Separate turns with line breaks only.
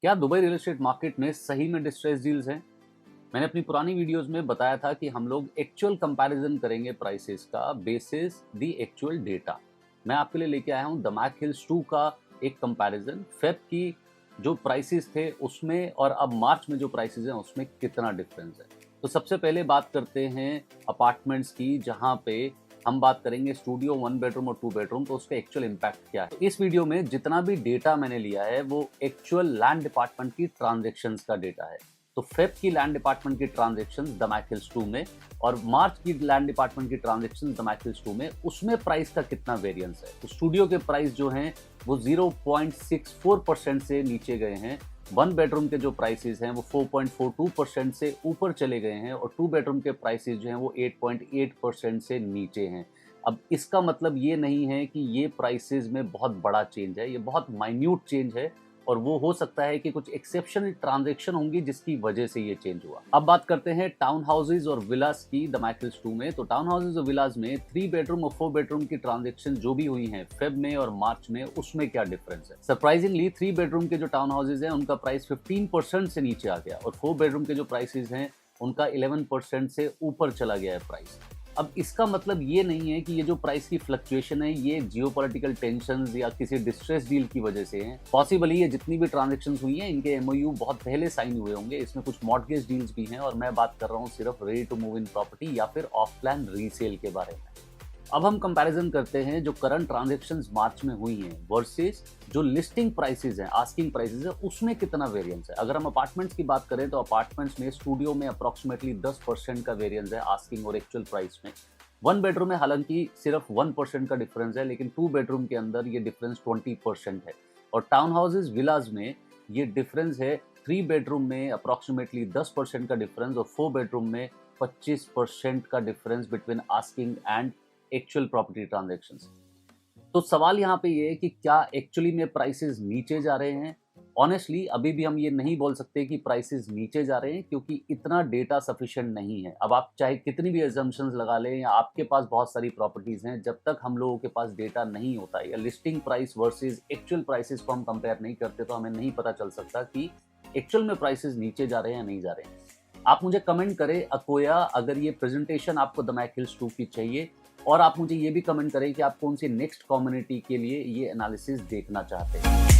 क्या Dubai real estate market में सही में डिस्ट्रेस डील्स हैं? मैंने अपनी पुरानी वीडियोस में बताया था कि हम लोग एक्चुअल कंपैरिजन करेंगे प्राइसेस का बेसिस द एक्चुअल डेटा। मैं आपके लिए लेके आया हूँ द मैक हिल्स 2 का एक कंपैरिजन। फेब की जो प्राइसेस थे उसमें और अब मार्च में जो प्राइसेस हैं उसमें कितना डिफरेंस है। तो सबसे पहले बात करते हैं अपार्टमेंट्स की, जहाँ पे हम बात करेंगे स्टूडियो 1 बेडरूम और 2 बेडरूम, तो उसका एक्चुअल इम्पैक्ट क्या है। तो इस वीडियो में जितना भी डेटा मैंने लिया है वो एक्चुअल लैंड डिपार्टमेंट की ट्रांजैक्शंस का डेटा है। तो फेब की लैंड डिपार्टमेंट की ट्रांजैक्शंस द मैक हिल्स 2 में और मार्च की लैंड डिपार्टमेंट की ट्रांजैक्शंस द मैक हिल्स 2 में, उसमें प्राइस का कितना वेरिएंस है। तो स्टूडियो के प्राइस जो हैं वो 0.64% से नीचे गए हैं। 1 बेडरूम के जो प्राइसेस हैं वो 4.42% से ऊपर चले गए हैं और 2 बेडरूम के प्राइसेस जो हैं वो 8.8% से नीचे हैं। अब इसका मतलब ये नहीं है कि ये प्राइसेस में बहुत बड़ा चेंज है, ये बहुत माइन्यूट चेंज है और वो हो सकता है कि कुछ एक्सेप्शनल ट्रांजैक्शन होंगी जिसकी वजह से ये चेंज हुआ। अब बात करते हैं टाउन हाउसेज और विलास की द मैक हिल्स 2 में। तो टाउन हाउसेज और विलास में 3 बेडरूम और 4 बेडरूम की ट्रांजैक्शन जो भी हुई हैं फेब में और मार्च में, उसमें क्या डिफरेंस है। सरप्राइजिंगली 3 बेडरूम के जो टाउन हाउसेज हैं उनका प्राइस 15% से नीचे आ गया और 4 बेडरूम के जो प्राइसेस हैं उनका 11% से ऊपर चला गया है प्राइस। अब इसका मतलब ये नहीं है कि ये जो प्राइस की फ्लक्चुएशन है ये जियोपॉलिटिकल टेंशंस या किसी डिस्ट्रेस डील की वजह से है। पॉसिबली ये जितनी भी ट्रांजैक्शंस हुई हैं इनके एमओयू बहुत पहले साइन हुए होंगे, इसमें कुछ मॉर्टगेज डील्स भी हैं और मैं बात कर रहा हूँ सिर्फ ready to move in property या फिर ऑफ प्लान रीसेल के बारे में। अब हम कंपैरिजन करते हैं जो करंट ट्रांजैक्शंस मार्च में हुई हैं वर्सेस जो लिस्टिंग प्राइसेस हैं, आस्किंग प्राइसेस है, उसमें कितना वेरिएंस है। अगर हम अपार्टमेंट्स की बात करें तो अपार्टमेंट्स में स्टूडियो में अप्रॉक्सीमेटली 10% का वेरिएंस है आस्किंग और एक्चुअल प्राइस में। 1 बेडरूम में हालांकि सिर्फ 1% का डिफरेंस है, लेकिन 2 बेडरूम के अंदर ये डिफरेंस 20% है और टाउन हाउसेज विलाज में ये डिफरेंस है 3 बेडरूम में अप्रॉक्सीमेटली 10% का डिफरेंस और 4 बेडरूम में 25% का difference between asking and actual property transactions. तो सवाल यहाँ पे ये है कि क्या एक्चुअली में प्राइसेस नीचे जा रहे हैं। ऑनेस्टली अभी भी हम ये नहीं बोल सकते कि प्राइसेस नीचे जा रहे हैं क्योंकि इतना डेटा सफिशिएंट नहीं है। अब आप चाहे कितनी भी एजम्पशंस लगा लें या आपके पास बहुत सारी प्रॉपर्टीज हैं, जब तक हम लोगों के पास डेटा नहीं होता है या listing price versus actual prices को हम कंपेयर नहीं करते तो हमें नहीं पता चल सकता कि एक्चुअल में प्राइसेस नीचे जा रहे हैं या नहीं जा रहे हैं। आप मुझे कमेंट करें अकोया अगर ये प्रेजेंटेशन आपको द मैक हिल्स 2 की चाहिए, और आप मुझे ये भी कमेंट करें कि आप कौन सी नेक्स्ट कम्युनिटी के लिए ये एनालिसिस देखना चाहते हैं।